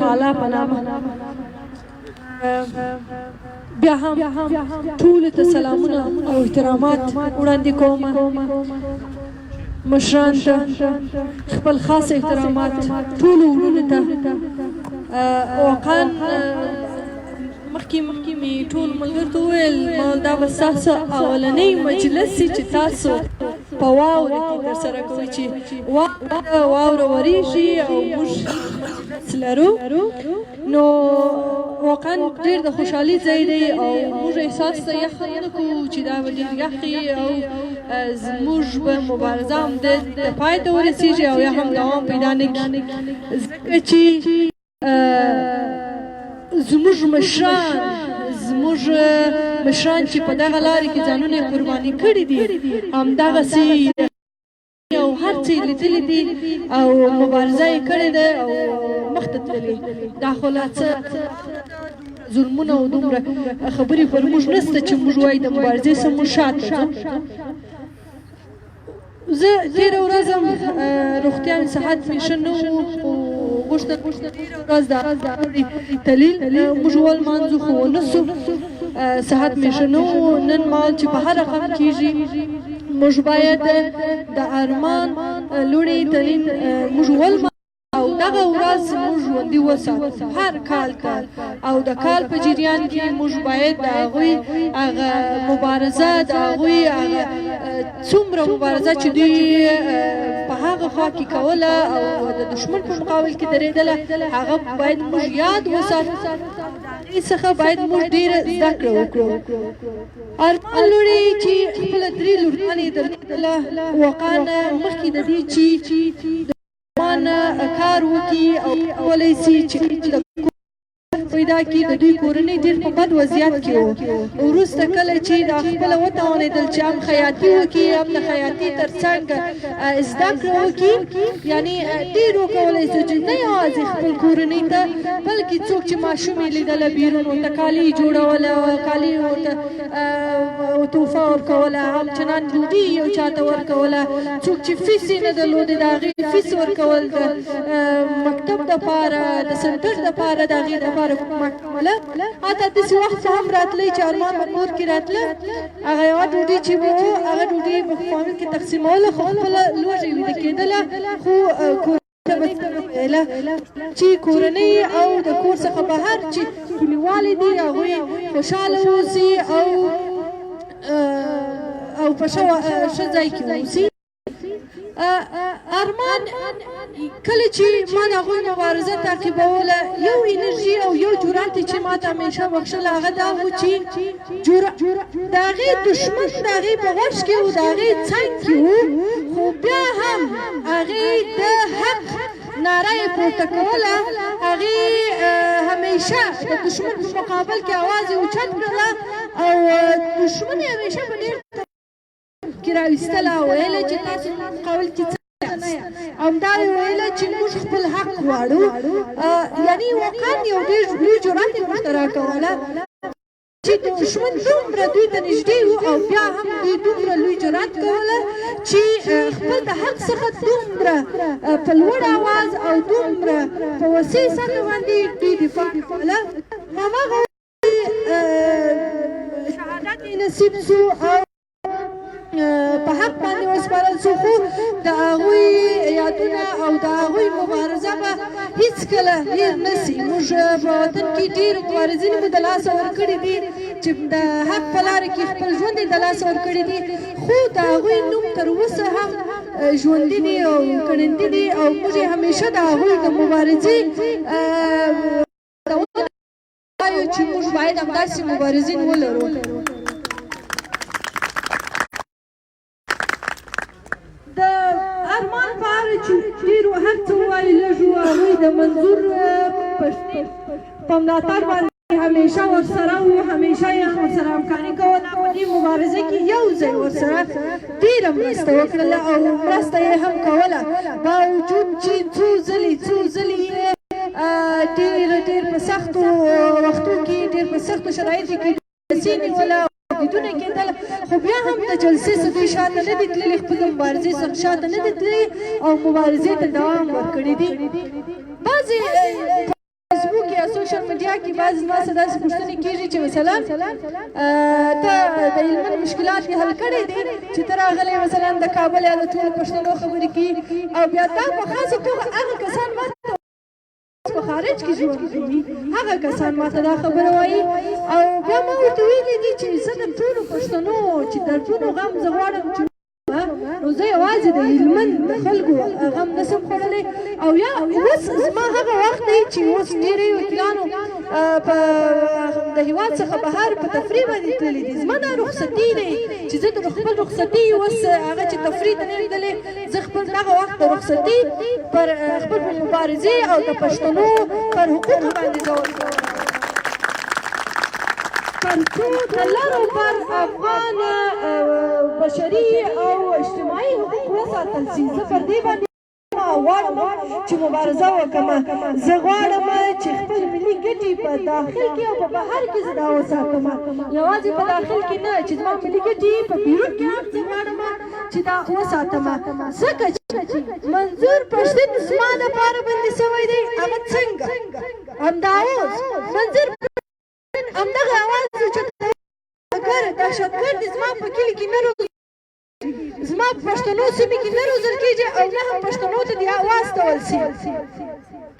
تعالی په نامه بیا هم ټولو ته سلامونه او احترامات وړاندې کوم. مشران ته خپل خاص احترامات، ټولو وروڼو ته واقعا مخکې مې ټول ملګرو ته وویل دا به ستاسو اولنی مجلس وي چې تاسو په واوره کې ترسره کوئ، چې واوره ورېږي او موږ لرو. نو واقعا ډېر د خوشحالي ځای دی او موږ احساس ته یخ نه کوو چې دا به ډېر یخ وي او زموږ به مبارزه هم د پای ته ورسېږي او یا هم دوام پیدا نه کړي، ځکه چې زموږ مشران چې په دغه لارې کې ځانونه قرباني کړي دي همدغسې او هر څه یې لیدلي دي او مبارزه یې کړې ده او مخته تللې. دا خو لا څه ظلمونه او دومره خبرې پر موږ نشته چې موږ وایو د مبارزې څخه موږ شاته ځو. زه تېره ورځ هم روغتیا مې صحت مې ښه نه و، خو غوښتل تېره ورځ د تلیل موږ ولمانځو خو ونه سو، صحت مې ښه نه و. نن مهال چې په هر رقم کېږي موږ باید د ارمان لوڼې تلین موږ ولمانځو او دغه ورځ موږ ژوندي وساتو هر کال او د کال په جریان کې موږ باید د هغوی هغه مبارزه د هغوی هغه څومره مبارزه چې دوی په هغه خوا کې کوله او د دښمن په مقابل کې درېدله هغه باید موږ یاد وساتو. هغې څخه باید موږ ډېره زده کړه وکړو. ارمان لوڼې چې خپله 3 لورګانې یې درلودله واقعا مخکې د دې چې کار وکړي او کولی شي چې پیدا کړي د دوی کورنۍ ډېر په بد وضعیت کې وو. وروسته کله چې دا خپله وتوانېدل چې هم خیاطي وکړي هم د خیاطي تر څنګ زده کړه وکړي، یعنې ډېر وکولی شو چې نه یوازې خپل کورنۍ ته بلکې څوک چې ماشوم یې لیدله بیرون ورته کالي یې جوړوله، کالي یې ورته تحفه ورکوله، همچنان ډوډۍ یو چاته ورکوله، څوک چې فیس یې نه درلودې د هغې فیس ورکول، د مکتب دپاره د سنټر دپاره د هغې دپاره مکمله. حتی داسې وخت هم راتلی چې ارمان به کور کې راتله هغه یوه ډوډۍ چې به وه هغه ډوډۍ به په فامیل کې تقسیموله، خو خپله لوږه ویده کېدله، خو ویله چې کورنۍ او د کور څخه بهر چې کلیوالې دي هغوی خوشحاله اوسي او په ښه ځای کې اوسي. ارمان کله چې ما د هغوی مبارزه تعقیبوله یو انرژي او یو جرات چې ما ته همیشه بخښله هغه دا و چې د هغې دښمن د هغې په غوږ کې و، د هغې څنګ کې و، خو بیا هم هغې د حق ناره یې پورته کوله، هغې همیشه د دښمن په مقابل کې اواز یې اوچت کړله او دښمن یې همیشه په ډېر کې راویستله او ویله چې تاسو مقابل کې څه یاست، همدا یې ویله چې موږ خپل حق غواړو. یعنې واقعا یو ډېر لوی جرات یې ورته راکوله چې دښمن دومره دوی ته نږدې وو او بیا هم دوی دومره لوی جرات کوله چې خپل د حق څخه دومره په لوړ اواز او دومره په وسیع سطح باندې دوی دفاع کوله. هماغه شهادت یې نصیب سو او په حق باندې وسپارل سو، خو د هغوی یادونه او د هغوی مبارزه به هېڅکله هېر نه سي. موږ په وطن کې ډېر مبارزین مو د لاسه ورکړي دي چې د حق په لاره کې خپل ژوند یې د لاسه ورکړي دي، خو د هغوی نوم تر اوسه هم ژوندي دي او کړندي دي او موږ یې همیشه د هغوی د مبارزې وایو چې موږ باید همداسې مبارزین ولرو. د ارمان په اړه چې ډېرو هر څه ووایي لږ و، هغوی د منظور پښتین په ملاتړ باندې همیشه ورسره وو، همیشه یې ورسره همکاري کوله، په دې مبارزه کې یو ځای ورسره ډېره مرسته وکړله او مرسته یې هم کوله، باوجود چې څو ځلې یې ډېر په سختو وختو کې ډېر په سختو شرایطو کې جلسې نیوله دیدونه کېدل، خو بیا هم د جلسې څخه دوی شاته نه دي تللي، خپلې مبارزې څخه شاته نه دي تللي او مبارزې ته دوام ورکړی دي. بعضې کې بعض زما څخه داسې پوښتنې کېږي چې مثلا ته د هلمند مشکلات یې حل کړی دي چې ته راغلی مثلا د کابل یا د ټولو پښتنو خبرې کوي او بیا دا په خاصه توګه هغه کسان ما په خارج کې ژوند کوي هغه کسان ماته دا خبره وایي او بیا ما ورته ویلي دي چې زه د ټولو پښتنو چې دردونو غم زه غواړم چې نو زه یوازې د هلمند د خلکو غم نشم خوړلی او یا اوس زما هغه وخت دی چې اوس ډېری وکیلانو د هېواد څخه بهر په تفریح باندې تللي دي زما دا رخصتي دی چې زه د خپل رخصتي اوس هغه چې تفریح ته نه یم تللی زه خپل دغه وخت د رخصتي پر خپل په مبارزې او د پښتنو پر حقوقو باندې زه د لرو پر افغان بشري او اجتماعي حقوق وساتل شي زه پر دې باندې غواړم چې مبارزه وکړم زه غواړم چې خپل ملي ګټې په داخل کې او په بهر کې زه دا وساتم یوازې په داخل کې نه چې زما ملي ګټې په بیرون کې هم زه غواړم چې دا وساتم ځکه چې منظور پښتون زما دپاره بندي شوی دی هغه څنګه همدا اوس منظور همدغه اواز چې دهشتګرد دي زما په کلي کې نه روزل زما په پښتنو سیمې کې نه روزل کېږي او نه هم پښتنو ته دې واستول شي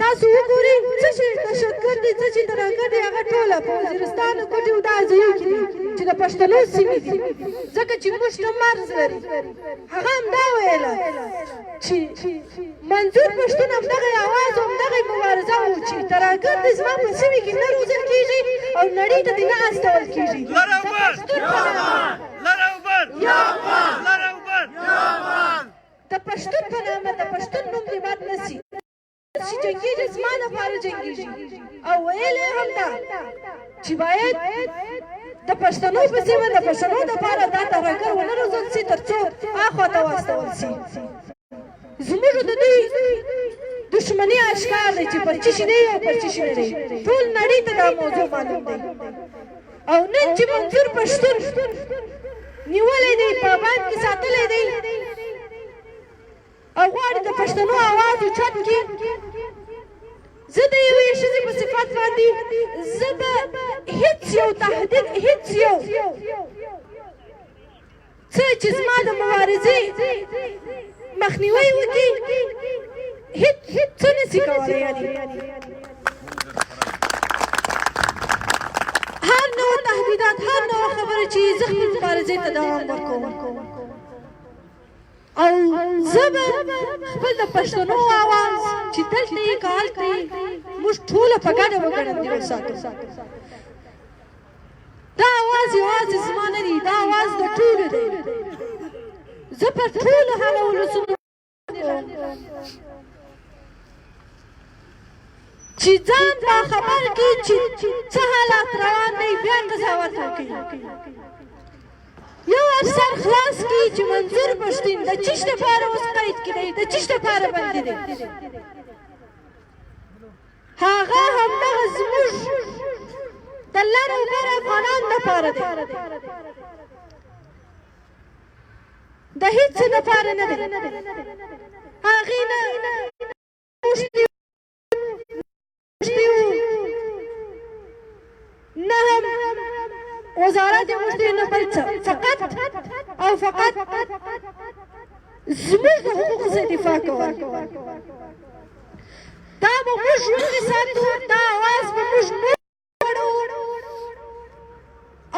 تاسو وګورئ څه چې دهشتګرد دي څه چې ترهګر دي هغه ټوله په وزیرستان کوټې او دا ځایو کې دي چې د پښتنو سیمې دي ځکه چې موږ ته مرز لري هغه همدا ویله چې منظور پښتون همدغه اواز او همدغه مبارزه و چې ترهګر دي زما په سیمې کې نه روزل کېږي او نړۍ ته دې نه استول کېږي د پښتون په نامه د پښتون نوم دې باد نه شي چې جنګېږي زما دپاره جنګېږي او ویل یې همدا چې باید د پښتنو په سیمه د پښتنو دپاره دا ترهګر ونه روزل شي تر څو هاخوا ته واستول شي زموږ د دوی دښمني اشکار دی چې پر څه شي دی او پر څه شي نه دی ټول نړۍ ته دا موضوع معلوم دی او نن چې منظور پښتون نیولی دی پابند کې ساتلی دی او غواړي د پښتنو اواز اوچت کړي زه د یوې ښځې په صفت باندې زه به هېڅ یو تهدید هېڅ یو څه چې زما د مبارزې مخنیوی وکړي هېڅ څه نشي کولی یعنې هر نوع تهدیدات هر نوع خبره چې زه خپل مبارزې ته دوام ورکوم او زه به خپل د پښتنو اواز چې دلته یې که هلته یې موږ ټوله په ګډه وګړندي وساتو دا اواز یوازې زما نه دی دا اواز د ټولو دی زه پر ټولو هغه ولسونو چې ځان باخبر کړي چې څه حالات روان دی بیا قضاوت وکړي یو افسر خلاص کړي چې منظور پښتون د چیش دپاره اوس قید کې دی د چیش دپاره بندي دی هغه همدغه زموږ د لر او بر افغانان دپاره دی د هېڅ څه دپاره نه دی هغې نه نه هم وزارت مشتری نه بل څه فقط او فقط زموږ د حقوقو څخه دفاع کول دا به موږ ژوندي ساتو دا اواز به موږ وړو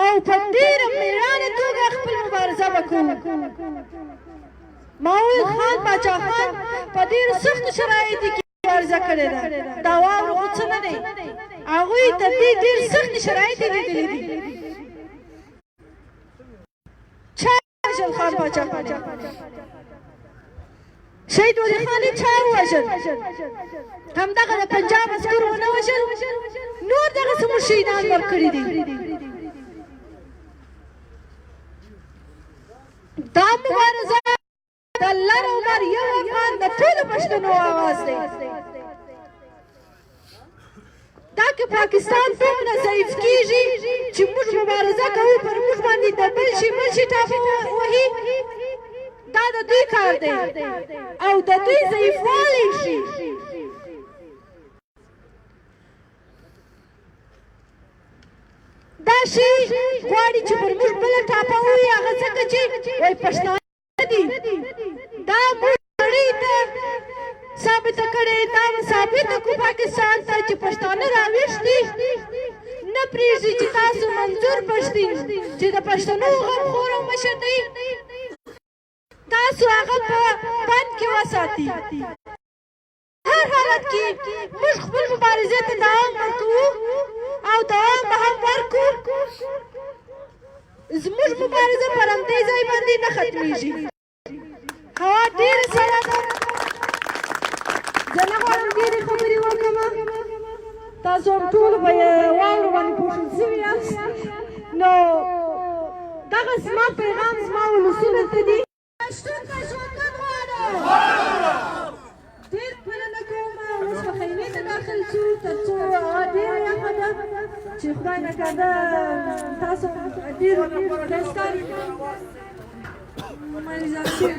او په ډېره مېړانه توګه خپل مبارزه به کوو ماوی خان باچا خان په ډېرو سختو شرایطو کې مبارزه کړې ده دا واورو خو څه نه دی هغوی تر دې ډېر سختې شرایط یې لیدلي دي چا وژل خان باچا خان شهید ولی خان یې چا ووژل همدغه د پنجاب عسکرو ونه وژل نور دغسې موږ شهیدان ورکړي دي دا مبارزه د لر او بر یو افغان د ټولو پښتنو اواز دی دا که پاکستان دومره ضعیف کېږي چې موږ مبارزه کوو پر موږ باندې د بل شي ټاپه وهي دا د دوی کار دی او د دوی ضعیفوالی شي راشي غواړي چې پر موږ بله ټاپه ووایي هغه ځکه چې وایي پښتانه دي دا موږ نړۍ ته ثابته کړې دا ثابته کړو پاکستان ته چې پښتانه راویښ دي نه پرېږدي چې تاسو منظور پښتین چې د پښتنو غمخور او مشر دی تاسو هغه په بند کې وساتي هر حالت کې موږ خپل مبارزې ته دوام ورکوو او دوام به هم ورکړو زموږ مبارزه پر همدې ځای باندې نه ختمېږي هوا ډېره سړه ده زه نه غواړم ډېرې خبرې وکړم تاسو هم ټول به یې واورو باندې پوښل شوي یاست نو دغه زما پیغام زما ولسونو ته دي پښتون ته ژوندون غواړم ډېر مننه کوم اوس به خیمې ته داخل شو تر څو هوا ډېره یخه ده چې خدای نکرده تاسو ډېر ښایسته نورمالیزاسیون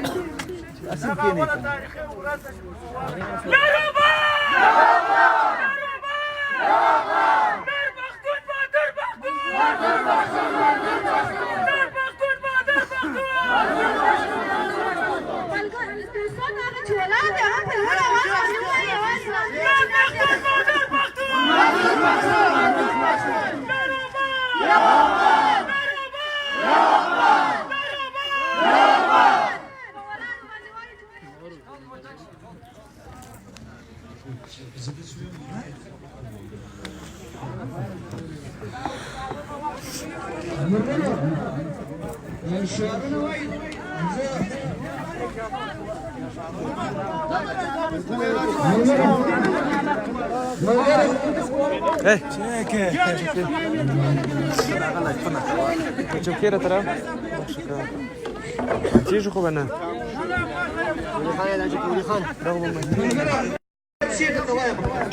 چوکیره طرف چیزو خوبه نه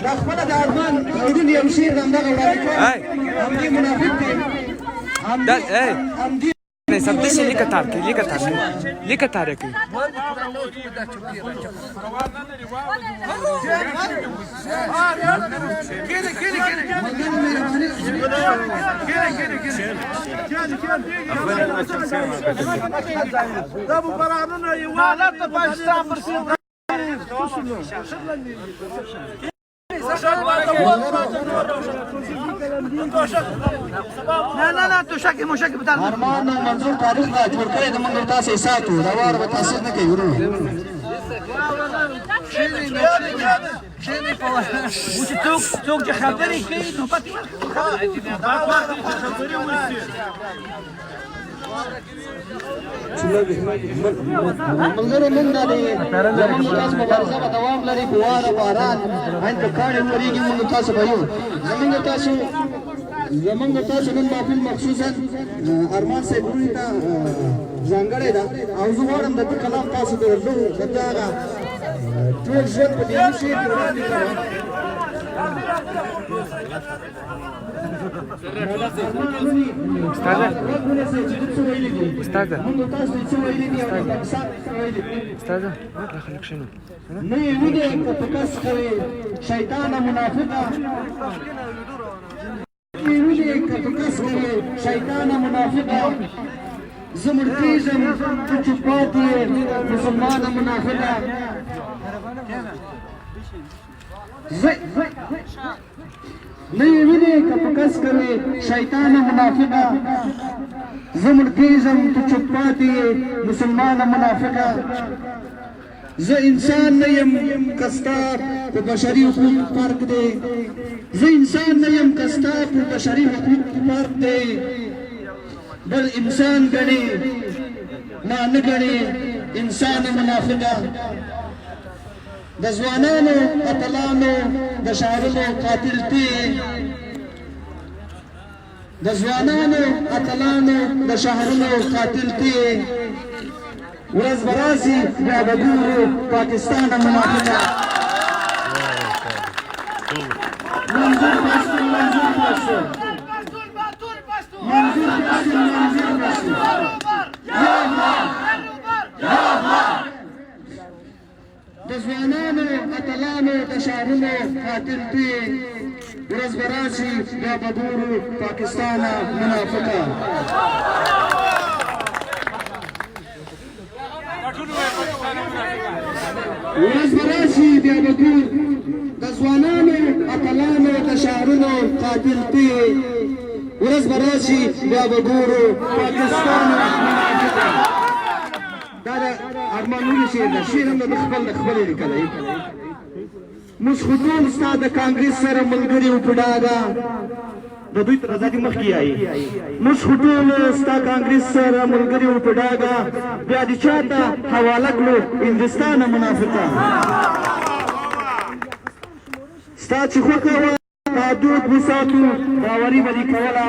دا خپله د ارمان اورون یو شعر همدغه وړاندې کوم همدې منافق دی همدې سبدي شي لیکه تار کې لیکه تار کې دا به برانونه یوالت د پاکستان پر سیمه نه توشک موشک بدل ارمان منظور تاریخ دا جوړ کړی د موږ تاسو یې ساتو دا وار به تاثیر نه کوي ورونه څوک چې خبرې کوي نو پاتې ملګرو موږ د زموږ تاسو مبارزه به دوام لري په واوره باران هند په کاڼې وریږي موږ تاسو به یو زموږ تاسو نن محفل مخصوصا ارمان صاحب وروني ته ځانګړې ده او زه غواړم د ده کلام تاسو ته ورلو د ده هغه ټول ژوند په دې یو شعر کې وړاندې کړم استاذه خليك شنو نه یې وینې که په کس کوې شیطانه منافقه شیطانه منافقه زه مړ کېږم ته چوپ پاتې یې مسلمانه منافقه نه یې وینې که په کس کوې شیطانه منافقه زه مړ کېږم ته چوپ پاتې یې مسلمانه منافقه زه انسان نه یم که ستا په بشري حقوق فرق دی زه انسان نه یم که ستا په بشري حقوق فرق دی بل انسان ګڼې ما نه ګڼې انسانه منافقه د ځوانانو اتلانو د شاعرانو قاتل تی د ځوانانو اتلانو د شاعرانو قاتل تی ورځ به راشي بیا به ګورو پاکستان منافقه منظور پښتون منظور پښتون منظور پښتون منظور پښتون یا الله یا الله د ځوانانو اتلانو د شاعرانو قاتل تی ورځ به راشي بیا به ګورو پاکستانه منافقه ورځ به راشي بیا به ګور د ځوانانو اتلانو د شعرونو قاتل ته ورځ به راشي بیا به ګورو پاکستانه منافقه دا د ارمانونو شعر ده شعر هم د خپل لیکلی موږ خو ټول ستا د کانګرس سره ملګري وو په ډاګه د دوی تر ازادي مخکې یایي موږ خو ټول ستا کانګرس سره ملګري وو په ډاګه بیا دې چا ته حواله کړو هندوستانه منافقه ستا چې خوښه وه دا دود وساتو باوري به دې کوله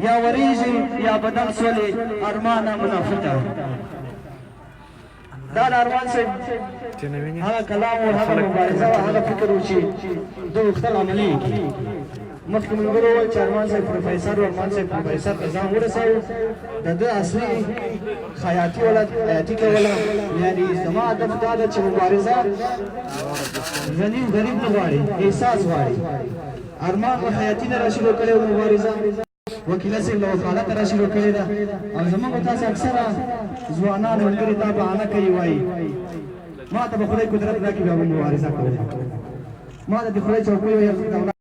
یا وریږي یا بدل سولې ارمانه منافقه دا د ارمان صاحب هغه کلام و هغه مبارزه و هغه فکر و چې د وختل عملي کړي مخکې ملګرو وویل چې ارمان صاحب پروفیسر و ارمان صاحب پروفیسر ته ځان ورسوو د ده اصلي خیاطي حیاتي کوله یعنې زما هدف دا ده چې مبارزه غني غریب نه غواړي احساس غواړي ارمان به حیاتي نه راشروع کړی و مبارزه وکیله صاحب له وکالته را شروع کړې ده او زموږ تاسې اکثره ځوانان ملګري دا بهانه کوي وایي ما ته به خدای قدرت راکړي بیا به مبارزه کوو ما ته د خدای چوکۍ